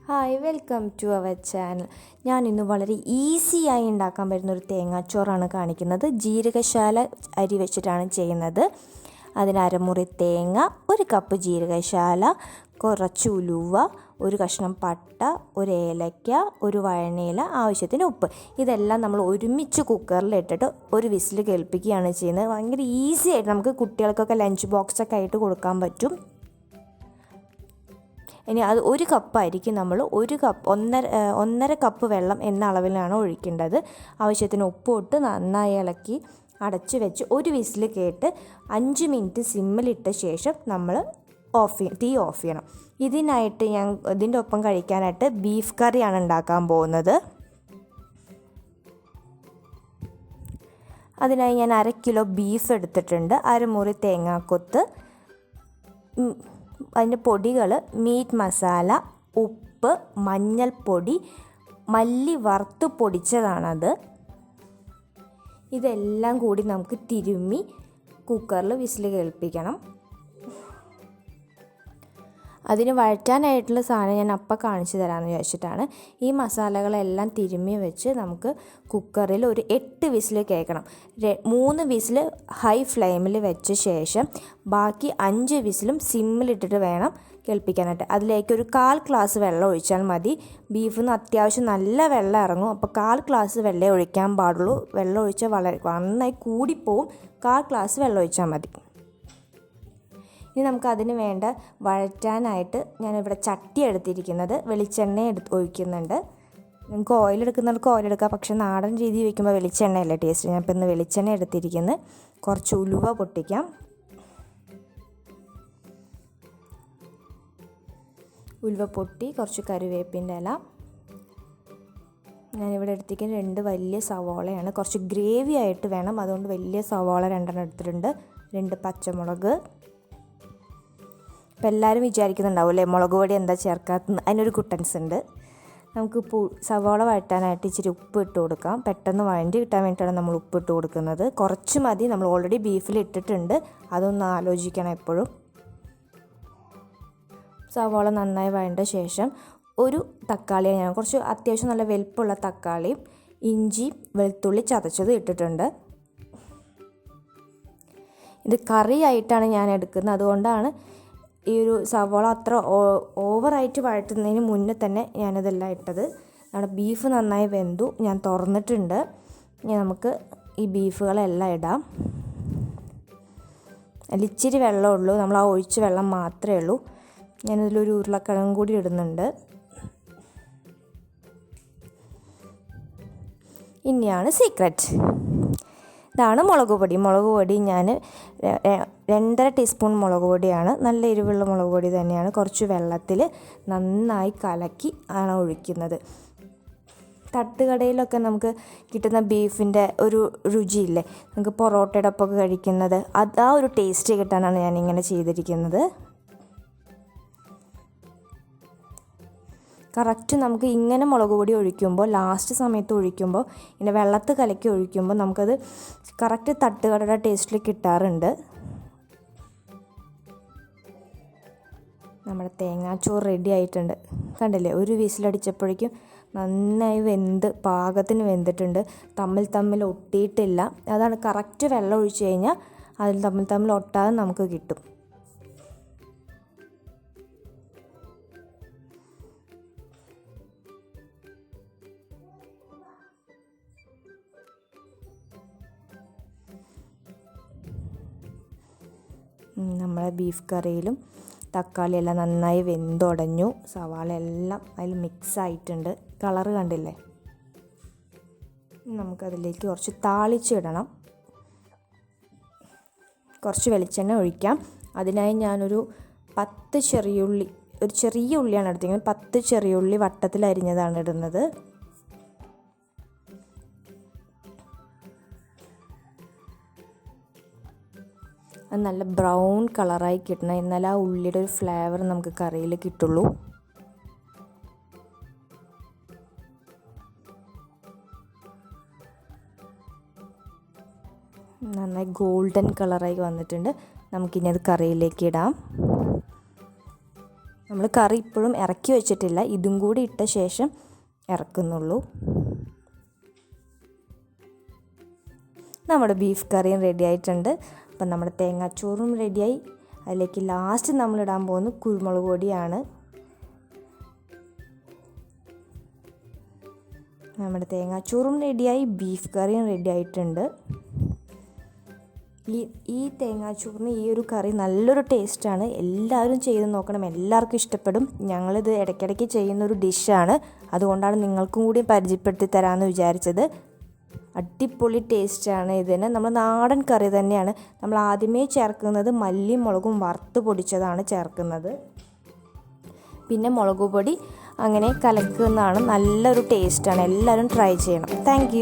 Hi welcome to our channel. ഞാൻ ഇന്ന് വളരെ ഈസിയായി ഉണ്ടാക്കാൻ പറ്റുന്ന ഒരു തേങ്ങാച്ചോറാണ് കാണിക്കുന്നത്. ജീരകശാല അരി വെച്ചിട്ടാണ് ചെയ്യുന്നത്. അതിന് അരമുറി തേങ്ങ, ഒരു കപ്പ് ജീരകശാല, കുറച്ച് ഉലുവ, ഒരു കഷ്ണം പട്ട, ഒരു ഏലക്ക, ഒരു വഴനയില, ആവശ്യത്തിന് ഉപ്പ്. ഇതെല്ലാം നമ്മൾ ഒരുമിച്ച് കുക്കറിലിട്ടിട്ട് ഒരു വിസിൽ കേൾപ്പിക്കുകയാണ് ചെയ്യുന്നത്. ഭയങ്കര ഈസി ആയിട്ട് നമുക്ക് കുട്ടികൾക്കൊക്കെ ലഞ്ച് ബോക്സൊക്കെ ആയിട്ട് കൊടുക്കാൻ പറ്റും. ഇനി അത് ഒരു കപ്പായിരിക്കും നമ്മൾ ഒന്നര കപ്പ് വെള്ളം എന്ന അളവിലാണ് ഒഴിക്കേണ്ടത്. ആവശ്യത്തിന് ഉപ്പ് ഇട്ട് നന്നായി ഇളക്കി അടച്ച് വെച്ച് ഒരു വിസിൽ കേട്ട് 5 മിനിറ്റ് സിമ്മിലിട്ട ശേഷം നമ്മൾ തീ ഓഫ് ചെയ്യണം. ഇതിനായിട്ട് ഇതിൻ്റെ ഒപ്പം കഴിക്കാനായിട്ട് ബീഫ് കറിയാണ് ഉണ്ടാക്കാൻ പോകുന്നത്. അതിനായി ഞാൻ 1/2 കിലോ ബീഫ് എടുത്തിട്ടുണ്ട്. അരമുറി തേങ്ങാക്കൊത്ത്, അതിൻ്റെ പൊടികൾ മീറ്റ് മസാല, ഉപ്പ്, മഞ്ഞൾപ്പൊടി, മല്ലി വറുത്ത് പൊടിച്ചതാണത്. ഇതെല്ലാം കൂടി നമുക്ക് തിരുമ്മി കുക്കറിൽ വിസിൽ കേൾപ്പിക്കണം. അതിന് വഴറ്റാനായിട്ടുള്ള സാധനം ഞാൻ അപ്പം കാണിച്ചു തരാമെന്ന് വിചാരിച്ചിട്ടാണ്. ഈ മസാലകളെല്ലാം തിരുമ്മി വെച്ച് നമുക്ക് കുക്കറിൽ ഒരു 8 വിസിൽ കേൾക്കണം. 3 വിസിൽ ഹൈ ഫ്ലെയിമിൽ വെച്ച ശേഷം ബാക്കി 5 വിസിലും സിമ്മിലിട്ടിട്ട് വേണം കേൾപ്പിക്കാനായിട്ട്. അതിലേക്ക് ഒരു 1/4 ഗ്ലാസ് വെള്ളം ഒഴിച്ചാൽ മതി. ബീഫിൽ നിന്ന് അത്യാവശ്യം നല്ല വെള്ളം ഇറങ്ങും. അപ്പോൾ 1/4 ഗ്ലാസ് വെള്ളം ഒഴിക്കാൻ പാടുള്ളൂ. വെള്ളം ഒഴിച്ചാൽ നന്നായി കൂടിപ്പോവും. 1/4 ഗ്ലാസ് വെള്ളം ഒഴിച്ചാൽ മതി. ഇനി നമുക്ക് അതിന് വേണ്ട വഴറ്റാനായിട്ട് ഞാനിവിടെ ചട്ടി എടുത്തിരിക്കുന്നത്. വെളിച്ചെണ്ണ ഒഴിക്കുന്നുണ്ട്. നിങ്ങൾക്ക് ഓയിൽ എടുക്കുന്നവർക്ക് ഓയിൽ എടുക്കാം, പക്ഷേ നാടൻ രീതി വയ്ക്കുമ്പോൾ വെളിച്ചെണ്ണയല്ലേ ടേസ്റ്റ്. ഞാൻ ഇപ്പോൾ ഇന്ന് വെളിച്ചെണ്ണ എടുത്തിരിക്കുന്നത്. കുറച്ച് ഉലുവ പൊട്ടിക്കാം. ഉലുവ പൊട്ടി, കുറച്ച് കറിവേപ്പിൻ്റെ ഇല. ഞാനിവിടെ എടുത്തിരിക്കുന്നത് 2 വലിയ സവാളയാണ്. കുറച്ച് ഗ്രേവി ആയിട്ട് വേണം, അതുകൊണ്ട് വലിയ സവാള 2 എടുത്തിട്ടുണ്ട്. 2 പച്ചമുളക്. അപ്പോൾ എല്ലാവരും വിചാരിക്കുന്നുണ്ടാവും അല്ലേ മുളക് പൊടി എന്താ ചേർക്കാത്തത്. അതിനൊരു കുട്ടൻസ് ഉണ്ട്. നമുക്ക് സവാള വഴറ്റാനായിട്ട് ഇച്ചിരി ഉപ്പ് ഇട്ട് കൊടുക്കാം. പെട്ടെന്ന് വഴണ്ടി കിട്ടാൻ വേണ്ടിയിട്ടാണ് നമ്മൾ ഉപ്പ് ഇട്ട് കൊടുക്കുന്നത്. കുറച്ച് മതി, നമ്മൾ ഓൾറെഡി ബീഫിൽ ഇട്ടിട്ടുണ്ട്. അതൊന്ന് ആലോചിക്കണം എപ്പോഴും. സവാള നന്നായി വഴണ്ട ശേഷം ഒരു തക്കാളിയാണ് ഞാൻ കുറച്ച് അത്യാവശ്യം നല്ല വലിപ്പമുള്ള തക്കാളിയും ഇഞ്ചി വെളുത്തുള്ളി ചതച്ചത് ഇട്ടിട്ടുണ്ട്. ഇത് കറിയായിട്ടാണ് ഞാൻ എടുക്കുന്നത്. അതുകൊണ്ടാണ് ഈ ഒരു സവാള അത്ര ഓവറായിട്ട് വഴറ്റുന്നതിന് മുന്നേ തന്നെ ഞാനിതെല്ലാം ഇട്ടത്. നമ്മുടെ ബീഫ് നന്നായി വെന്തു. ഞാൻ തുറന്നിട്ടുണ്ട്. ഇനി നമുക്ക് ഈ ബീഫുകളെല്ലാം ഇടാം. അതിൽ ഇച്ചിരി വെള്ളമുള്ളൂ, നമ്മൾ ആ ഒഴിച്ച വെള്ളം മാത്രമേ ഉള്ളൂ. ഞാനിതിലൊരു ഉരുളക്കിഴങ്ങ് കൂടി ഇടുന്നുണ്ട്. ഇനിയാണ് സീക്രട്ട്. ഇതാണ് മുളക് പൊടി. മുളക് പൊടി ഞാൻ 2.5 ടീസ്പൂൺ മുളക് പൊടിയാണ്. നല്ല എരിവുള്ള മുളക് പൊടി തന്നെയാണ്. കുറച്ച് വെള്ളത്തിൽ നന്നായി കലക്കി ആണ് ഒഴിക്കുന്നത്. തട്ടുകടയിലൊക്കെ നമുക്ക് കിട്ടുന്ന ബീഫിൻ്റെ ഒരു രുചിയില്ലേ, നമുക്ക് പൊറോട്ടയുടെ ഒപ്പമൊക്കെ കഴിക്കുന്നത്, ആ ഒരു ടേസ്റ്റ് കിട്ടാനാണ് ഞാനിങ്ങനെ ചെയ്തിരിക്കുന്നത്. കറക്റ്റ് നമുക്ക് ഇങ്ങനെ മുളക് പൊടി ഒഴിക്കുമ്പോൾ, ലാസ്റ്റ് സമയത്ത് ഒഴിക്കുമ്പോൾ, ഇങ്ങനെ വെള്ളത്ത് കലക്കി ഒഴിക്കുമ്പോൾ നമുക്കത് കറക്റ്റ് തട്ടുകടയുടെ ടേസ്റ്റിൽ കിട്ടാറുണ്ട്. നമ്മുടെ തേങ്ങാച്ചോറ് റെഡി ആയിട്ടുണ്ട്. കണ്ടില്ലേ, ഒരു വിസിലടിച്ചപ്പോഴേക്കും നന്നായി പാകത്തിന് വെന്തിട്ടുണ്ട്. തമ്മിൽ ഒട്ടിയിട്ടില്ല. അതാണ് കറക്റ്റ് വെള്ളം ഒഴിച്ച് കഴിഞ്ഞാൽ അതിൽ തമ്മിൽ ഒട്ടാതെ നമുക്ക് കിട്ടും. നമ്മളെ ബീഫ് കറിയിലും തക്കാളിയെല്ലാം നന്നായി വെന്തുടഞ്ഞു. സവാള എല്ലാം അതിൽ മിക്സ് ആയിട്ടുണ്ട്. കളറ് കണ്ടില്ലേ. നമുക്കതിലേക്ക് കുറച്ച് താളിച്ചിടണം. കുറച്ച് വെളിച്ചെണ്ണ ഒഴിക്കാം. അതിനായി ഞാനൊരു 10 ചെറിയുള്ളി, ഒരു ചെറിയ ഉള്ളിയാണ് എടുത്തിരിക്കുന്നത്. 10 ചെറിയുള്ളി വട്ടത്തിൽ അരിഞ്ഞതാണ് ഇടുന്നത്. അത് നല്ല ബ്രൗൺ കളറായി കിട്ടണം, എന്നാലേ ആ ഉള്ളിയുടെ ഒരു ഫ്ലേവർ നമുക്ക് കറിയിൽ കിട്ടുള്ളൂ. നന്നായി ഗോൾഡൻ കളറായി വന്നിട്ടുണ്ട്. നമുക്കിനി അത് കറിയിലേക്ക് ഇടാം. നമ്മൾ കറി ഇപ്പോഴും ഇറക്കി വെച്ചിട്ടില്ല, ഇതും കൂടി ഇട്ട ശേഷം ഇറക്കുന്നുള്ളൂ. നമ്മുടെ ബീഫ് കറിയും റെഡി ആയിട്ടുണ്ട്. അപ്പം നമ്മുടെ തേങ്ങാച്ചോറും റെഡിയായി. അതിലേക്ക് ലാസ്റ്റ് നമ്മളിടാൻ പോകുന്നത് കുരുമുളക് പൊടിയാണ്. നമ്മുടെ തേങ്ങാച്ചോറും റെഡിയായി, ബീഫ് കറിയും റെഡി ആയിട്ടുണ്ട്. ഈ തേങ്ങാച്ചോറിന് ഈ ഒരു കറി നല്ലൊരു ടേസ്റ്റാണ്. എല്ലാവരും ചെയ്ത് നോക്കണം, എല്ലാവർക്കും ഇഷ്ടപ്പെടും. ഞങ്ങളിത് ഇടയ്ക്കിടയ്ക്ക് ചെയ്യുന്നൊരു ഡിഷാണ്, അതുകൊണ്ടാണ് നിങ്ങൾക്കും കൂടി പരിചയപ്പെടുത്തി തരാമെന്ന് വിചാരിച്ചത്. അടിപൊളി ടേസ്റ്റാണ് ഇതിന്. നമ്മൾ നാടൻ കറി തന്നെയാണ്. നമ്മൾ ആദ്യമേ ചേർക്കുന്നത് മല്ലിയും മുളകും വറുത്ത് പൊടിച്ചതാണ് ചേർക്കുന്നത്. പിന്നെ മുളക് പൊടി അങ്ങനെ കലക്കുന്നതാണ്. നല്ലൊരു ടേസ്റ്റാണ്. എല്ലാവരും ട്രൈ ചെയ്യണം. താങ്ക്